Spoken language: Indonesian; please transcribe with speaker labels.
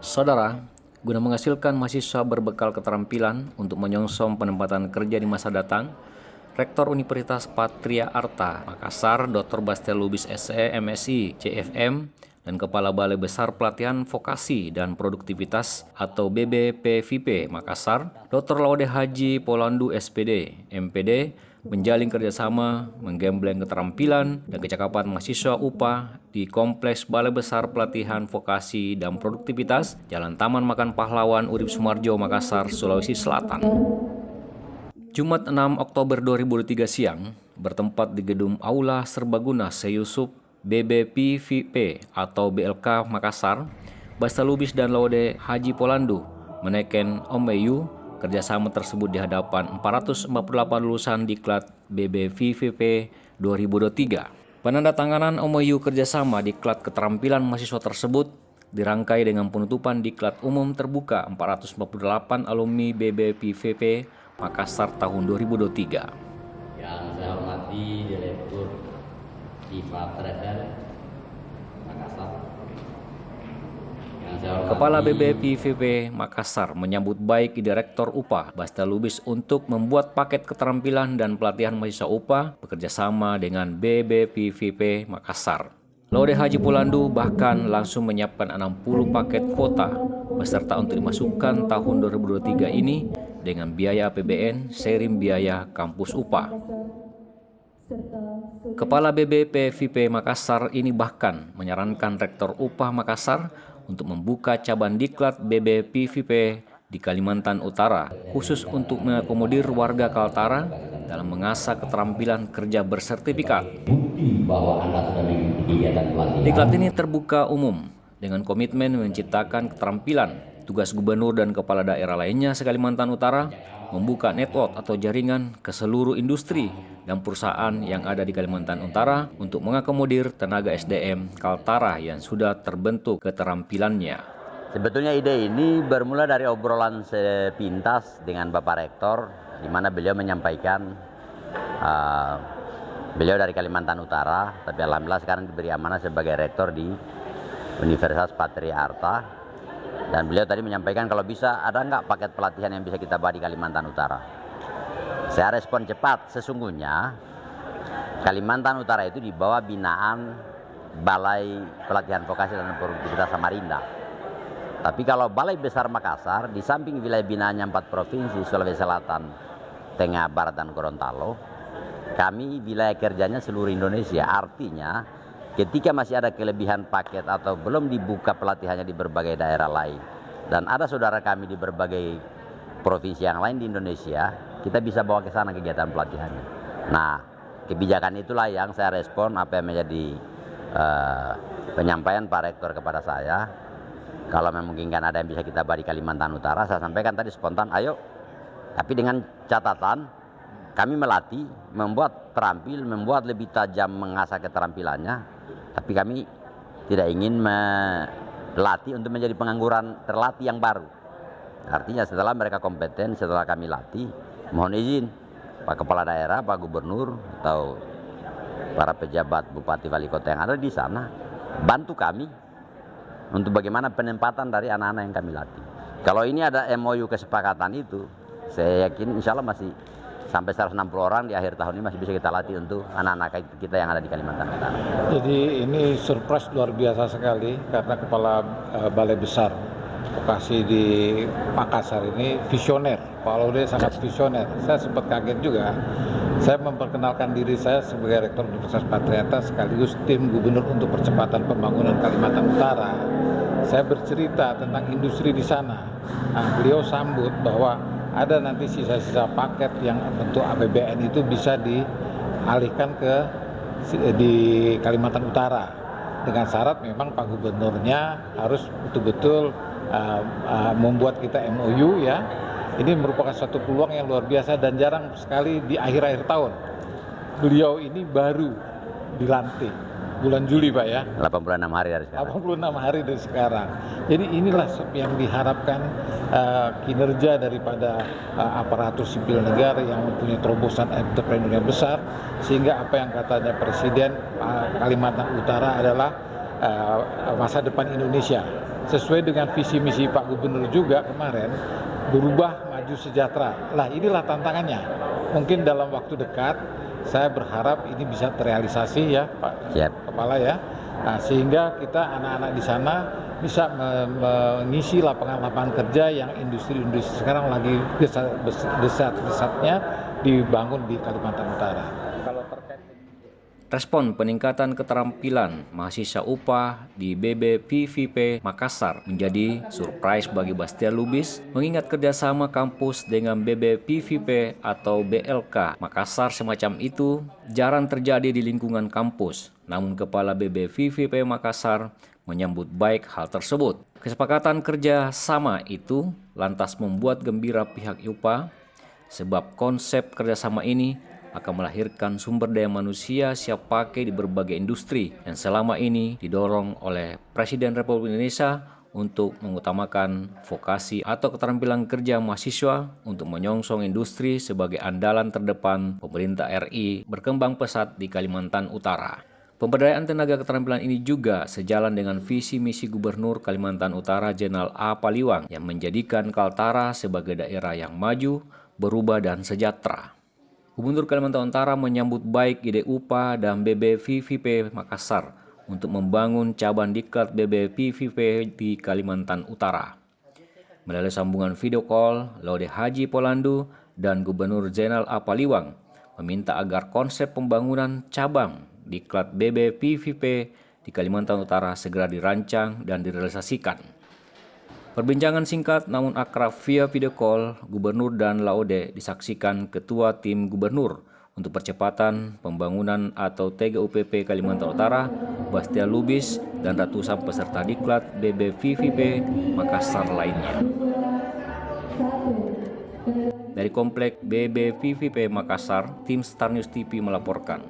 Speaker 1: Saudara, guna menghasilkan mahasiswa berbekal keterampilan untuk menyongsong penempatan kerja di masa datang, Rektor Universitas Patria Arta Makassar, Dr. Bastel Lubis SE, MSI, CFM, dan Kepala Balai Besar Pelatihan Vokasi dan Produktivitas atau BBPVP Makassar, Dr. Laude Haji Polandu SPD, MPD, menjalin kerjasama, menggembleng keterampilan dan kecakapan mahasiswa UPA di Kompleks Balai Besar Pelatihan Vokasi dan Produktivitas, Jalan Taman Makan Pahlawan, Urip Sumarjo, Makassar, Sulawesi Selatan. Jumat 6 Oktober 2023 siang, bertempat di Gedung Aula Serbaguna Seyusup BBPVP atau BLK Makassar, Bastel Lubis dan Laude Haji Polandu menaikkan MOU kerjasama tersebut di hadapan 448 lulusan diklat BBPVP 2023. Penandatanganan MOU kerjasama diklat keterampilan mahasiswa tersebut dirangkai dengan penutupan diklat umum terbuka 448 alumni BBPVP Makassar tahun 2023.
Speaker 2: Yang saya hormati Direktur IPA Trader Makassar.
Speaker 1: Kepala BBPVP Makassar menyambut baik Direktur UPA Bastel Lubis untuk membuat paket keterampilan dan pelatihan mahasiswa UPA bekerjasama dengan BBPVP Makassar. Laude Haji Polandu bahkan langsung menyiapkan 60 paket kuota beserta untuk dimasukkan tahun 2023 ini dengan biaya APBN seiring biaya kampus UPA. Kepala BBPVP Makassar ini bahkan menyarankan Rektor UPA Makassar untuk membuka cabang diklat BBPVP di Kalimantan Utara khusus untuk mengakomodir warga Kaltara dalam mengasah keterampilan kerja bersertifikat.
Speaker 2: Bahwa Anda sudah mengikuti kegiatan pelatihan.
Speaker 1: Diklat ini terbuka umum dengan komitmen menciptakan keterampilan. Tugas gubernur dan kepala daerah lainnya se-Kalimantan Utara membuka network atau jaringan ke seluruh industri dan perusahaan yang ada di Kalimantan Utara untuk mengakomodir tenaga SDM Kaltara yang sudah terbentuk keterampilannya.
Speaker 2: Sebetulnya ide ini bermula dari obrolan sepintas dengan Bapak Rektor, di mana beliau menyampaikan beliau dari Kalimantan Utara, tapi alhamdulillah sekarang diberi amanah sebagai rektor di Universitas Patria Arta. Dan beliau tadi menyampaikan kalau bisa ada nggak paket pelatihan yang bisa kita bawa di Kalimantan Utara. Saya respon cepat, sesungguhnya Kalimantan Utara itu di bawah binaan Balai Pelatihan Vokasi dan Produktivitas Samarinda. Tapi kalau Balai Besar Makassar, di samping wilayah binaannya 4 provinsi, Sulawesi Selatan, Tengah, Barat, dan Gorontalo, kami wilayah kerjanya seluruh Indonesia. Artinya ketika masih ada kelebihan paket atau belum dibuka pelatihannya di berbagai daerah lain, dan ada saudara kami di berbagai provinsi yang lain di Indonesia, kita bisa bawa ke sana kegiatan pelatihannya. Nah, kebijakan itulah yang saya respon apa yang menjadi penyampaian Pak Rektor kepada saya. Kalau memungkinkan ada yang bisa kita bawa di Kalimantan Utara, saya sampaikan tadi spontan, ayo. Tapi dengan catatan, kami melatih, membuat terampil, membuat lebih tajam mengasah keterampilannya. Tapi kami tidak ingin melatih untuk menjadi pengangguran terlatih yang baru. Artinya setelah mereka kompeten, setelah kami latih, mohon izin Pak Kepala Daerah, Pak Gubernur, atau para pejabat Bupati Wali Kota yang ada di sana, bantu kami untuk bagaimana penempatan dari anak-anak yang kami latih. Kalau ini ada MOU kesepakatan itu, saya yakin insya Allah masih sampai 160 orang di akhir tahun ini masih bisa kita latih untuk anak-anak kita yang ada di Kalimantan Utara.
Speaker 3: Jadi ini surprise luar biasa sekali karena Kepala Balai Besar Vokasi di Makassar ini visioner. Pak Laude sangat visioner. Saya sempat kaget juga. Saya memperkenalkan diri saya sebagai Rektor Universitas Patria Arta sekaligus tim gubernur untuk percepatan pembangunan Kalimantan Utara. Saya bercerita tentang industri di sana. Nah, beliau sambut bahwa ada nanti sisa-sisa paket yang bentuk APBN itu bisa dialihkan di Kalimantan Utara dengan syarat memang Pak Gubernurnya harus betul-betul membuat kita MOU ya. Ini merupakan satu peluang yang luar biasa dan jarang sekali di akhir-akhir tahun. Beliau ini baru dilantik bulan Juli Pak ya.
Speaker 2: 86 hari dari sekarang.
Speaker 3: 86 hari dari sekarang. Jadi inilah yang diharapkan kinerja daripada aparatur sipil negara yang mempunyai terobosan entrepreneur yang besar, sehingga apa yang katanya Presiden Kalimantan Utara adalah masa depan Indonesia. sesuai dengan visi misi Pak Gubernur juga kemarin, berubah maju sejahtera. Lah inilah tantangannya. Mungkin dalam waktu dekat saya berharap ini bisa terrealisasi ya Pak Kepala ya. Nah, sehingga kita anak-anak di sana bisa mengisi lapangan-lapangan kerja yang industri-industri sekarang lagi desat-desatnya dibangun di Kalimantan Utara. Kalau terkait
Speaker 1: Respon peningkatan keterampilan mahasiswa UPA di BBPVP Makassar menjadi surprise bagi Bastian Lubis, mengingat kerjasama kampus dengan BBPVP atau BLK Makassar semacam itu jarang terjadi di lingkungan kampus. Namun Kepala BBPVP Makassar menyambut baik hal tersebut. Kesepakatan kerja sama itu lantas membuat gembira pihak UPA, sebab konsep kerjasama ini akan melahirkan sumber daya manusia siap pakai di berbagai industri yang selama ini didorong oleh Presiden Republik Indonesia untuk mengutamakan vokasi atau keterampilan kerja mahasiswa untuk menyongsong industri sebagai andalan terdepan pemerintah RI berkembang pesat di Kalimantan Utara. Pemberdayaan tenaga keterampilan ini juga sejalan dengan visi misi Gubernur Kalimantan Utara Jenderal A. Paliwang yang menjadikan Kaltara sebagai daerah yang maju, berubah dan sejahtera. Gubernur Kalimantan Utara menyambut baik ide UPA dan BBPVP Makassar untuk membangun cabang diklat BBPVP di Kalimantan Utara. Melalui sambungan video call, Laude Haji Polandu dan Gubernur Jenderal A. Paliwang meminta agar konsep pembangunan cabang diklat BBPVP di Kalimantan Utara segera dirancang dan direalisasikan. Perbincangan singkat namun akrab via video call Gubernur dan Laude disaksikan Ketua Tim Gubernur untuk Percepatan Pembangunan atau TGUPP Kalimantan Utara, Bastian Lubis, dan ratusan peserta diklat BBPVP Makassar lainnya. Dari Komplek BBPVP Makassar, tim Star News TV melaporkan.